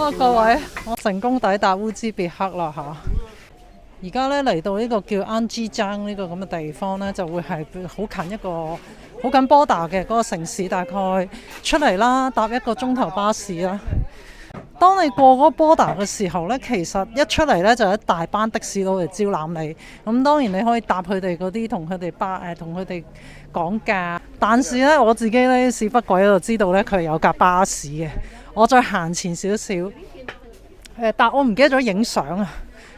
各位，我成功抵達烏茲別克啦嚇！而家咧嚟到呢個叫安基江呢個咁嘅地方呢，就會係好近一個好近波達嘅嗰個城市，大概出嚟啦，搭一個鐘頭巴士啦。當你過嗰個波達嘅時候呢，其實一出嚟呢，就有一大班的士佬嚟招攬你。咁當然你可以搭佢哋嗰啲同佢哋同佢哋講價，但是呢，我自己呢，屎忽鬼就知道呢，佢係有架巴士嘅。我再行前少少，但我唔記得咗影相啊。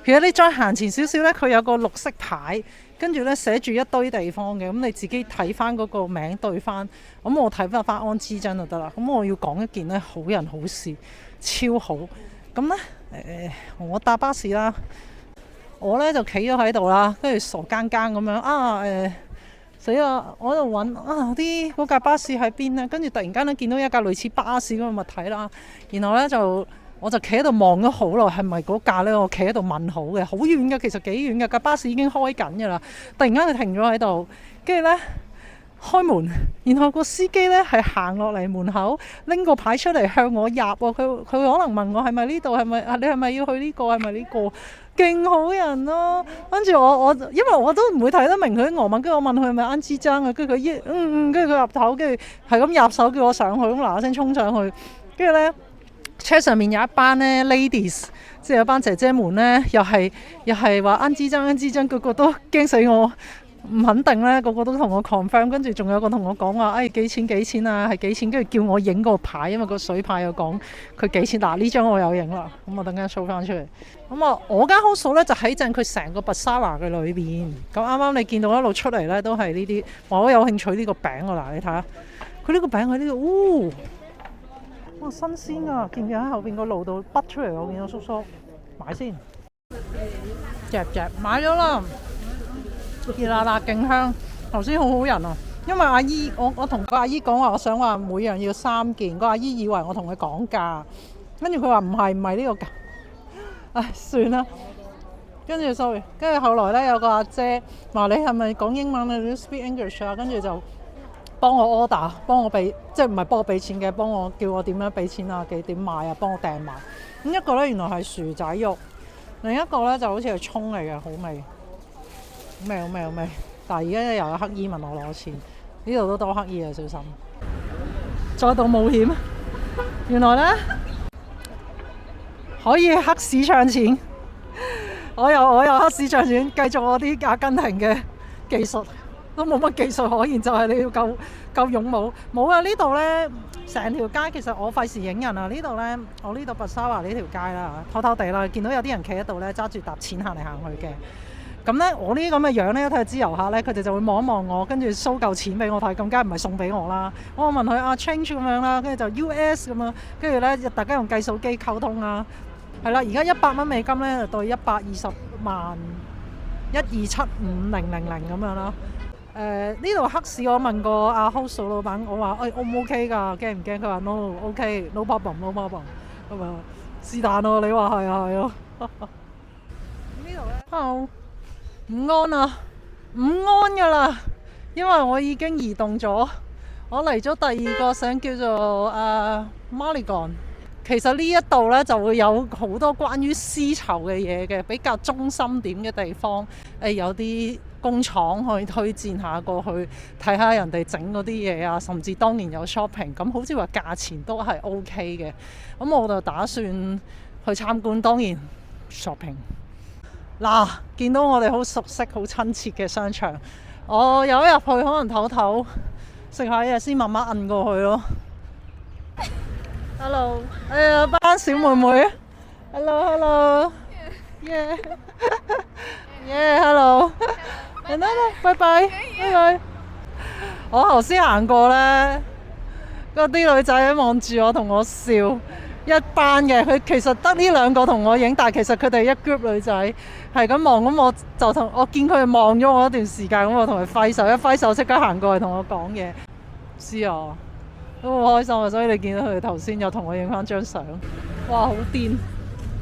其實你再行前少少呢，佢有個綠色牌，跟住呢寫住一堆地方嘅，咁你自己睇翻嗰個名對翻。咁我睇翻安基真就得啦。咁我要講一件呢，好人好事，超好。咁呢，我搭巴士啦，我呢就企咗喺度啦，跟住傻更更咁樣死啦！我喺度揾嗰架巴士喺邊呢？跟住突然間咧見到一架類似巴士咁嘅物體啦，然後呢，我就企喺度望咗好耐，係咪嗰架呢？我企喺度問好嘅，好遠嘅，其實幾遠嘅，架巴士已經開緊㗎啦。突然間佢停咗喺度，跟住呢，開門，然後個司機呢係行落嚟門口，拎個牌出嚟向我入喎。佢可能問我係咪呢度？係咪你係咪要去呢個？係咪呢個？勁好人咯！跟住我因為我都唔會睇得明佢啲俄文，跟住我問佢係咪安基江啊？跟住佢跟住佢入頭，跟住係咁入手叫我上去，咁嗱嗱聲衝上去，跟住呢，車上面有一班呢 ladies， 即係有班姐姐們呢，又係話安基江，個個都驚死我。唔肯定咧，個個都同我 confirm， 跟住仲有個同我講話，幾錢啊，係幾錢，跟住叫我影個牌，因為個水牌有講佢幾錢。嗱，呢張我有影啦，咁我等間 show 翻出嚟。咁我間 house 咧就喺正佢成個 Basara 嘅裏邊。咁啱啱你見到一路出嚟咧都係呢啲，我好有興趣呢個餅啊！嗱，你睇下，佢呢個餅喺呢度，哇新鮮啊！見唔見喺後邊個路度筆出嚟？我見到叔叔買先，夾買咗啦。熱辣辣勁香，頭先好好人啊！因為阿姨，我同個阿姨講話，我想話每樣要3件，個阿姨以為我同佢講價，跟住佢話唔係呢個價，唉算啦。跟住 sorry， 跟住後來呢，有個阿姐話你係咪講英文啊？你 speak English 啊？跟住就幫我 order， 幫我俾，即係唔係幫我俾錢嘅，幫我叫我點樣俾錢啊？點買啊？幫我訂埋。咁一個呢，原來係薯仔肉，另一個呢就好似係葱嚟嘅，好味。好味！但係而家又有黑衣問我攞錢，呢度都多黑衣啊，小心！再度冒險，原來呢可以黑市唱錢，我又黑市唱錢，繼續我啲阿根廷嘅技術，都冇乜技術可言，就係你要夠勇武。冇啊！呢度呢，成條街其實我費事影人啊！呢度呢，我呢度Basara呢條街啦，偷偷地啦，見到有啲人企喺度呢，揸住沓錢行嚟行去嘅。咁呢，我呢啲咁嘅樣呢，一睇知遊客呢，佢哋就會望一望我，跟住收夠錢俾我睇，咁梗係唔係送俾我啦？我問佢change 咁樣啦，跟住就 US 咁樣，跟住呢，大家用計數機溝通啦。係啦，而家100蚊美金呢，就對120萬1275000咁樣啦。呢度黑市我問過阿 host 老闆，我話O 唔 OK 㗎？驚唔驚？佢話 No OK no problem。咁啊是但咯，你話係啊係咯。呢度呢 Hello。唔安啊，唔安噶啦，因為我已經移動咗，我嚟咗第二個省叫做Malagon。其實呢一度呢，就會有好多關於絲綢嘅嘢嘅，比較中心點嘅地方。有啲工廠可以推薦下過去睇下人哋整嗰啲嘢啊，甚至當年有 shopping， 咁好似話價錢都係 OK 嘅。咁我就打算去參觀，當然 shopping。嗱，見到我哋好熟悉、好親切嘅商場，我有一入去可能唞唞食下嘢先，慢慢摁過去咯。Hello， 班小妹妹 ，Hello， 拜拜。我頭先行過呢，嗰啲女仔望住我同我笑。一班嘅，佢其實得呢2個同我影，但係其實佢哋一 group 女仔係咁望，咁我就我見佢哋望咗我一段時間，咁我同佢揮手，一揮手即刻行過嚟同我講嘢。知啊，都好開心啊！所以你見到佢哋頭先又同我影翻張相，哇好癲！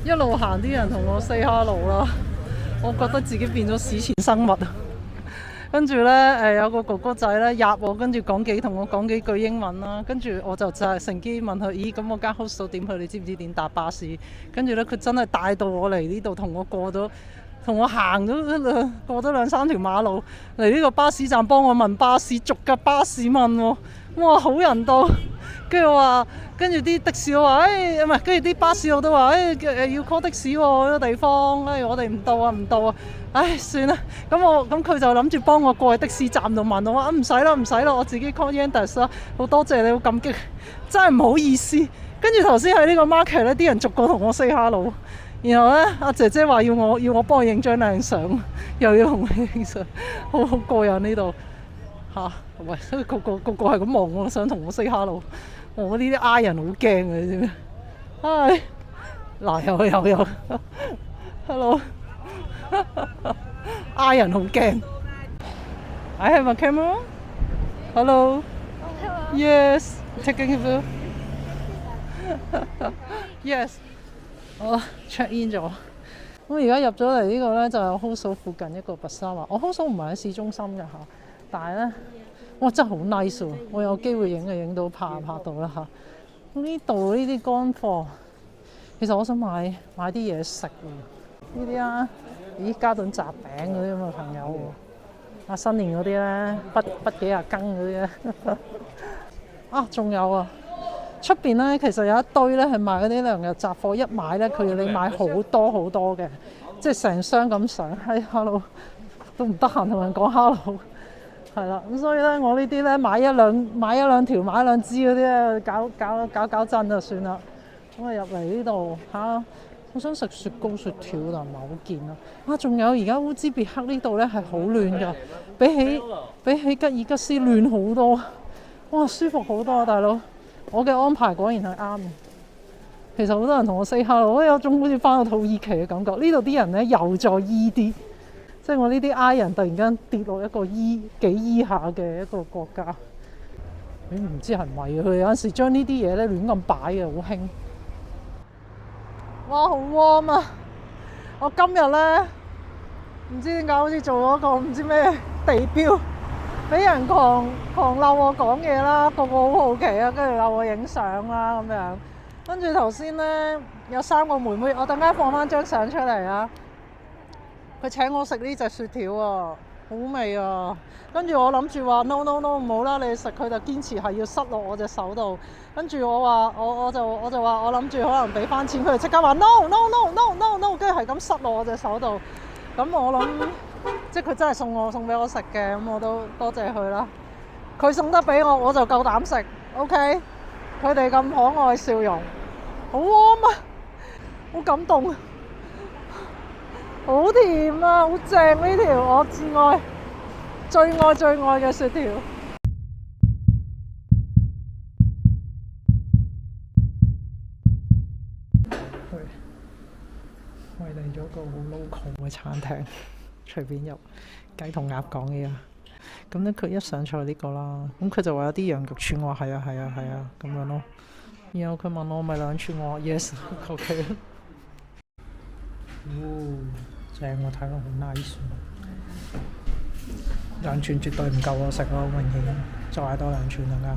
一路行啲人同我 say hello 啦，我覺得自己變咗史前生物啊！跟住呢，有個哥哥仔呢入我，跟住同我講幾句英文啦。跟住我就係乘機問佢：咦，咁我間 hostel 點去？你知唔知點搭巴士？跟住呢，佢真係帶到我嚟呢度，同我行咗過咗2-3條馬路嚟呢個巴士站，幫我問巴士，逐架巴士問喎。哇，好人到！跟住啲的士佬話：唔係，跟住啲巴士佬都話：要 call 的士喎，呢個地方，我哋唔到啊！算啦，咁佢就諗住幫我過去的士站度問我話：唔使啦，我自己 call Yandex 啦，好多謝你，好感激，真係唔好意思。跟住頭先喺呢個 market 呢，啲人逐個同我 say hello， 然後呢，阿姐姐話要我幫佢影張靚相，又要同佢影相，好過癮呢度嚇。喂，個個係咁望我，想同我 say hello。我呢啲 I 人好驚嘅，你知唔知？唉，嗱有，hello， I 人好驚。I have a camera. Hello. Yes. Taking photo. Yes. 我 check in 咗。我而家入咗嚟呢個呢，就係我 hostel 附近一個 bazaar。我 hostel 唔係喺市中心嘅嚇，但係呢。哇！真係好 nice 喎！我有機會影到拍到啦嚇。呢度呢啲乾貨，其實我想買啲嘢食喎。呢啲啊，咦加頓雜餅嗰啲咁嘅朋友喎。新年嗰啲咧，筆幾廿羹嗰啲咧。仲有啊，出邊咧其實有一堆咧係賣嗰啲糧油雜貨，一買咧佢要你買好多好多嘅，即係成箱咁上。hello 都唔得閒同人講 hello。係啦，咁所以咧，我呢啲咧買一兩條、買一兩支嗰啲咧，搞震就算啦。咁入嚟呢度嚇，我想食雪糕雪條，但唔係好見啦。仲有而家烏茲別克呢度咧係好亂㗎，比起吉爾吉斯亂好多。哇，舒服好多啊，大佬！我嘅安排果然係啱嘅。其實好多人同我 say hello， 有種好似翻到土耳其嘅感覺。呢度啲人咧又再 E 啲。即係我呢啲 I 人突然間跌落一個幾 E 下嘅一個國家，唔知係咪佢有陣時將呢啲嘢咧亂咁擺嘅，好興。哇，好 warm 啊！我今日咧唔知點解好似做咗個唔知咩地標，俾人狂鬧我講嘢啦，個好好奇啊，跟住鬧我影相啦咁樣。跟住頭先咧有3個妹妹，我等間放翻張相出嚟啊！佢請我食呢隻雪條啊，好味啊！跟住我諗住話 no 唔好啦，你食佢就堅持係要塞落我隻手度。跟住我話我就話我諗住可能俾翻錢，佢就即刻話 no， 跟住係咁塞落我隻手度。咁我諗即係佢真係送俾我食嘅，咁我都多謝佢啦。佢送得俾我，我就夠膽食。OK， 佢哋咁可愛笑容，好 warm 啊，好感動。好甜啊，好正呢條，我最愛嘅雪條。我哋嚟咗個好 local 嘅餐廳，隨便入雞同鴨講嘢啊。咁咧佢一上菜呢個啦，咁佢就話有啲羊肉串，我話係啊咁樣咯。然後佢問我咪2串，我話 yes OK。正喎，睇落好 nice。2串絕對唔夠我食咯，好明顯，再多2串就啱。